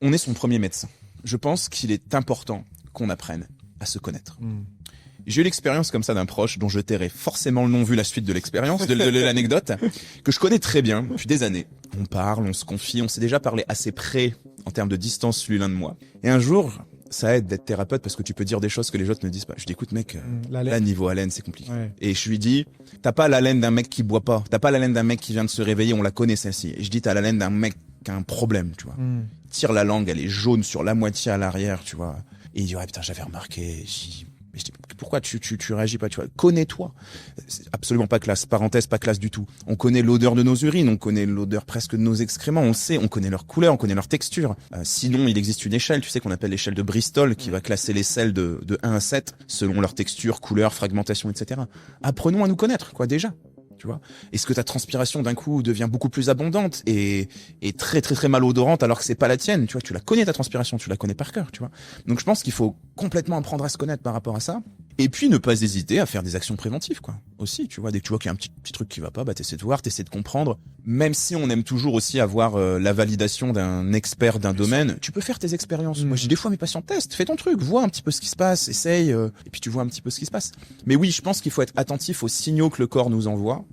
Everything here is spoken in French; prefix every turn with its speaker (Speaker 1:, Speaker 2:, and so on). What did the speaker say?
Speaker 1: On est son premier médecin. Je pense qu'il est important qu'on apprenne à se connaître. J'ai eu l'expérience comme ça d'un proche dont je tairai forcément le nom vu la suite de l'expérience, de l'anecdote, que je connais très bien depuis des années. On parle, on se confie, on s'est déjà parlé assez près en termes de distance l'un de moi. Et un jour, ça aide d'être thérapeute parce que tu peux dire des choses que les autres ne disent pas. Je dis écoute mec, là niveau haleine c'est compliqué. Ouais. Et je lui dis t'as pas l'haleine d'un mec qui boit pas, t'as pas l'haleine d'un mec qui vient de se réveiller, on la connaît celle-ci. Et je dis t'as l'haleine d'un mec qui a un problème, tu vois. Tire la langue, elle est jaune sur la moitié à l'arrière, tu vois. Et il dit ouais putain j'avais remarqué. Je dis pourquoi tu réagis pas, tu vois, connais-toi. C'est absolument pas classe, parenthèse, pas classe du tout. On connaît l'odeur de nos urines, on connaît l'odeur presque de nos excréments, on le sait, on connaît leur couleur, on connaît leur texture. Sinon, il existe une échelle, tu sais, qu'on appelle l'échelle de Bristol, qui va classer les sels de 1 à 7, selon leur texture, couleur, fragmentation, etc. Apprenons à nous connaître, quoi, déjà. Tu vois, est-ce que ta transpiration d'un coup devient beaucoup plus abondante et très très très malodorante alors que c'est pas la tienne, tu vois, tu la connais ta transpiration, tu la connais par cœur, tu vois. Donc je pense qu'il faut complètement apprendre à se connaître par rapport à ça. Et puis ne pas hésiter à faire des actions préventives, quoi. Aussi, tu vois, dès que tu vois qu'il y a un petit truc qui va pas, bah t'essaies de voir, t'essaies de comprendre. Même si on aime toujours aussi avoir la validation d'un expert d'un domaine, tu peux faire tes expériences. Moi, j'ai des fois mes patients testent, fais ton truc, vois un petit peu ce qui se passe, essaye, et puis tu vois un petit peu ce qui se passe. Mais oui, je pense qu'il faut être attentif aux signaux que le corps nous envoie.